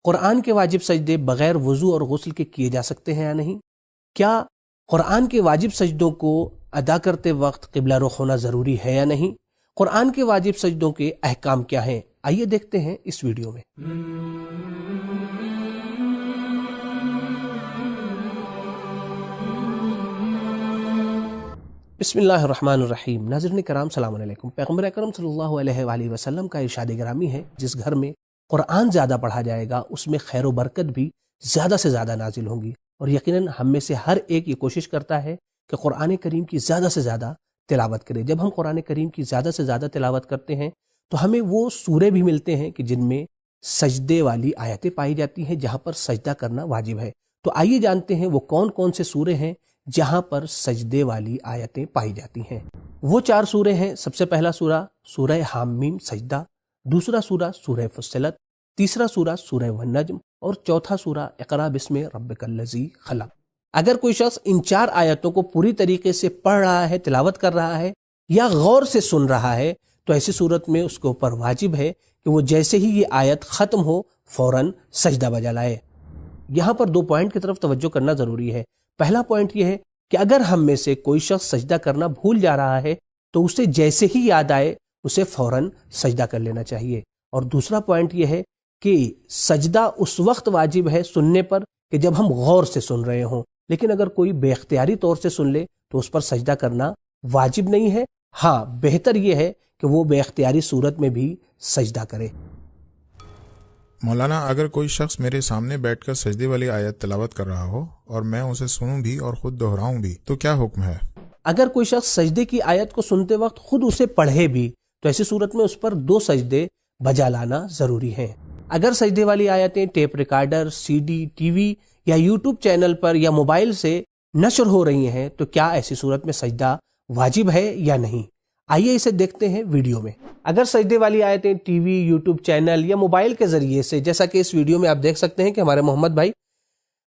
قرآن کے واجب سجدے بغیر وضو اور غسل کے کیے جا سکتے ہیں یا نہیں؟ کیا قرآن کے واجب سجدوں کو ادا کرتے وقت قبلہ رخ ہونا ضروری ہے یا نہیں؟ قرآن کے واجب سجدوں کے احکام کیا ہیں؟ آئیے دیکھتے ہیں اس ویڈیو میں۔ بسم اللہ الرحمن الرحیم۔ ناظرین کرام السلام علیکم۔ پیغمبر اکرم صلی اللہ علیہ وآلہ وسلم کا ارشاد گرامی ہے، جس گھر میں قرآن زیادہ پڑھا جائے گا اس میں خیر و برکت بھی زیادہ سے زیادہ نازل ہوں گی، اور یقیناً ہم میں سے ہر ایک یہ کوشش کرتا ہے کہ قرآن کریم کی زیادہ سے زیادہ تلاوت کرے۔ جب ہم قرآن کریم کی زیادہ سے زیادہ تلاوت کرتے ہیں تو ہمیں وہ سورے بھی ملتے ہیں کہ جن میں سجدے والی آیتیں پائی جاتی ہیں، جہاں پر سجدہ کرنا واجب ہے۔ تو آئیے جانتے ہیں وہ کون کون سے سورے ہیں جہاں پر سجدے والی آیتیں پائی جاتی ہیں۔ وہ 4 سورے ہیں۔ سب سے پہلا سورہ سورہ حامیم سجدہ، دوسرا سورہ سورہ فصلت، تیسرا سورہ سورہ والنجم، اور چوتھا سورہ اقرا بسم ربک الذی خلق۔ اگر کوئی شخص ان 4 آیتوں کو پوری طریقے سے پڑھ رہا ہے، تلاوت کر رہا ہے یا غور سے سن رہا ہے تو ایسی صورت میں اس کے اوپر واجب ہے کہ وہ جیسے ہی یہ آیت ختم ہو فوراً سجدہ بجا لائے۔ یہاں پر 2 پوائنٹ کی طرف توجہ کرنا ضروری ہے۔ پہلا پوائنٹ یہ ہے کہ اگر ہم میں سے کوئی شخص سجدہ کرنا بھول جا رہا ہے تو اسے جیسے ہی یاد آئے اسے فوراً سجدہ کر لینا چاہیے۔ اور دوسرا پوائنٹ یہ ہے کہ سجدہ اس وقت واجب ہے سننے پر کہ جب ہم غور سے سن رہے ہوں، لیکن اگر کوئی بے اختیاری طور سے سن لے تو اس پر سجدہ کرنا واجب نہیں ہے۔ ہاں، بہتر یہ ہے کہ وہ بے اختیاری صورت میں بھی سجدہ کرے۔ مولانا، اگر کوئی شخص میرے سامنے بیٹھ کر سجدے والی آیت تلاوت کر رہا ہو اور میں اسے سنوں بھی اور خود دہراؤں بھی تو کیا حکم ہے؟ اگر کوئی شخص سجدے کی آیت کو سنتے وقت خود اسے پڑھے بھی تو ایسی صورت میں اس پر 2 سجدے بجا لانا ضروری ہیں۔ اگر سجدے والی آیتیں tape recorder, C D, T V یا یوٹیوب چینل پر یا موبائل سے نشر ہو رہی ہیں تو کیا ایسی صورت میں سجدہ واجب ہے یا نہیں؟ آئیے اسے دیکھتے ہیں ویڈیو میں۔ اگر سجدے والی آیتیں ٹی وی، یوٹیوب چینل یا موبائل کے ذریعے سے، جیسا کہ اس ویڈیو میں آپ دیکھ سکتے ہیں کہ ہمارے محمد بھائی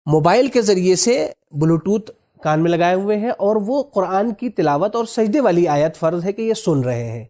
موبائل کے ذریعے سے بلوٹوتھ کان میں لگائے ہوئے ہیں اور وہ قرآن کی تلاوت اور سجدے والی آیت فرض ہے کہ یہ سن رہے ہیں،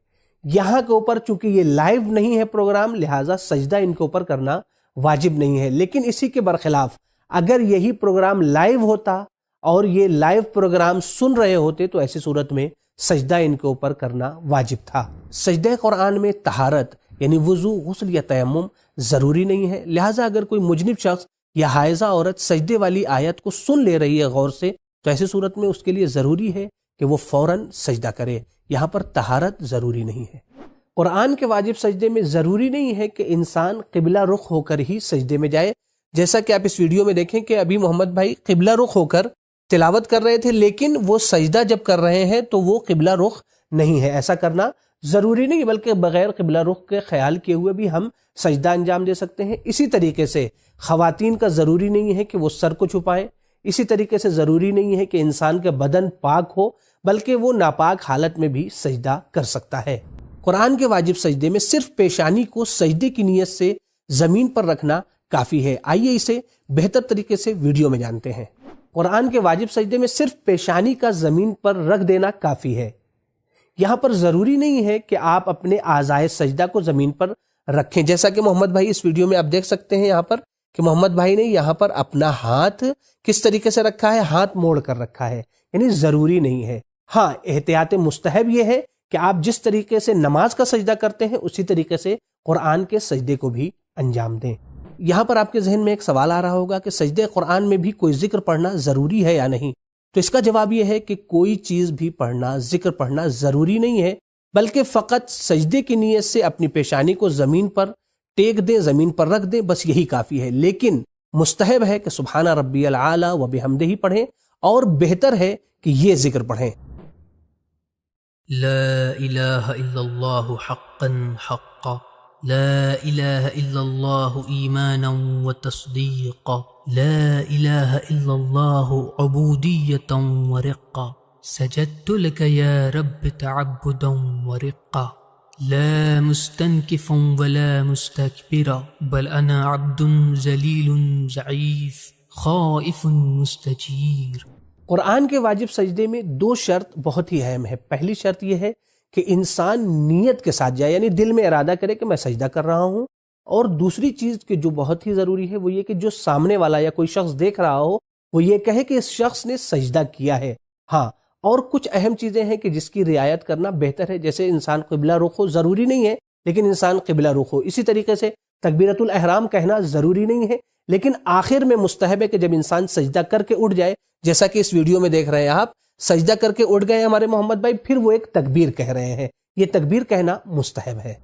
یہاں کے اوپر چونکہ یہ لائیو نہیں ہے پروگرام، لہٰذا سجدہ ان کے اوپر کرنا واجب نہیں ہے۔ لیکن اسی کے برخلاف اگر یہی پروگرام لائیو ہوتا اور یہ لائیو پروگرام سن رہے ہوتے تو ایسی صورت میں سجدہ ان کے اوپر کرنا واجب تھا۔ سجدہ قرآن میں طہارت یعنی وضو، غسل یا تیمم ضروری نہیں ہے، لہٰذا اگر کوئی مجنب شخص یا حائضہ عورت سجدے والی آیت کو سن لے رہی ہے غور سے تو ایسی صورت میں اس کے لیے ضروری ہے کہ وہ فوراً سجدہ کرے۔ یہاں پر طہارت ضروری نہیں ہے۔ قرآن کے واجب سجدے میں ضروری نہیں ہے کہ انسان قبلہ رخ ہو کر ہی سجدے میں جائے، جیسا کہ آپ اس ویڈیو میں دیکھیں کہ ابھی محمد بھائی قبلہ رخ ہو کر تلاوت کر رہے تھے، لیکن وہ سجدہ جب کر رہے ہیں تو وہ قبلہ رخ نہیں ہے۔ ایسا کرنا ضروری نہیں، بلکہ بغیر قبلہ رخ کے خیال کیے ہوئے بھی ہم سجدہ انجام دے سکتے ہیں۔ اسی طریقے سے خواتین کا ضروری نہیں ہے کہ وہ سر کو چھپائیں، اسی طریقے سے ضروری نہیں ہے کہ انسان کے بدن پاک ہو، بلکہ وہ ناپاک حالت میں بھی سجدہ کر سکتا ہے۔ قرآن کے واجب سجدے میں صرف پیشانی کو سجدے کی نیت سے زمین پر رکھنا کافی ہے۔ آئیے اسے بہتر طریقے سے ویڈیو میں جانتے ہیں۔ قرآن کے واجب سجدے میں صرف پیشانی کا زمین پر رکھ دینا کافی ہے۔ یہاں پر ضروری نہیں ہے کہ آپ اپنے اعضائے سجدہ کو زمین پر رکھیں، جیسا کہ محمد بھائی اس ویڈیو میں آپ دیکھ سکتے ہیں یہاں پر کہ محمد بھائی نے یہاں پر اپنا ہاتھ کس طریقے سے رکھا ہے، ہاتھ موڑ کر رکھا ہے، یعنی ضروری نہیں ہے۔ ہاں، احتیاط مستحب یہ ہے کہ آپ جس طریقے سے نماز کا سجدہ کرتے ہیں اسی طریقے سے قرآن کے سجدے کو بھی انجام دیں۔ یہاں پر آپ کے ذہن میں ایک سوال آ رہا ہوگا کہ سجدے قرآن میں بھی کوئی ذکر پڑھنا ضروری ہے یا نہیں؟ تو اس کا جواب یہ ہے کہ کوئی چیز بھی پڑھنا، ذکر پڑھنا ضروری نہیں ہے، بلکہ فقط سجدے کی نیت سے اپنی پیشانی کو زمین پر ٹیک دیں، زمین پر رکھ دیں، بس یہی کافی ہے۔ لیکن مستحب ہے کہ سبحان ربی العالی و بحمدہ پڑھیں، اور بہتر ہے کہ یہ ذکر پڑھیں۔ لا الہ الا اللہ حقا حقا، لا الہ الا اللہ ایمانا وتصدیقا، لا الہ الا اللہ عبودیتا ورقا، سجدت لک یا رب تعبدا ورقا، لا مستنکفا ولا مستکبرا، بل انا عبد ذلیل ضعیف خائف مستجیر۔ قرآن کے واجب سجدے میں 2 شرط بہت ہی اہم ہے۔ پہلی شرط یہ ہے کہ انسان نیت کے ساتھ جائے، یعنی دل میں ارادہ کرے کہ میں سجدہ کر رہا ہوں، اور دوسری چیز کہ جو بہت ہی ضروری ہے وہ یہ کہ جو سامنے والا یا کوئی شخص دیکھ رہا ہو وہ یہ کہے کہ اس شخص نے سجدہ کیا ہے. ہاں، اور کچھ اہم چیزیں ہیں کہ جس کی رعایت کرنا بہتر ہے، جیسے انسان قبلہ رخ ہو، ضروری نہیں ہے لیکن انسان قبلہ رخ ہو. اسی طریقے سے تکبیرۃ الاحرام کہنا ضروری نہیں ہے لیکن آخر میں مستحب ہے کہ جب انسان سجدہ کر کے اٹھ جائے، جیسا کہ اس ویڈیو میں دیکھ رہے ہیں آپ، سجدہ کر کے اٹھ گئے ہمارے محمد بھائی، پھر وہ ایک تکبیر کہہ رہے ہیں. یہ تکبیر کہنا مستحب ہے.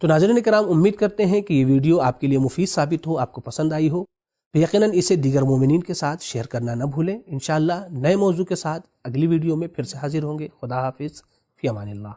تو ناظرین کرام، امید کرتے ہیں کہ یہ ویڈیو آپ کے لیے مفید ثابت ہو، آپ کو پسند آئی ہو. تو یقیناً اسے دیگر مومنین کے ساتھ شیئر کرنا نہ بھولیں. انشاءاللہ نئے موضوع کے ساتھ اگلی ویڈیو میں پھر سے حاضر ہوں گے. خدا حافظ، فی امان اللہ.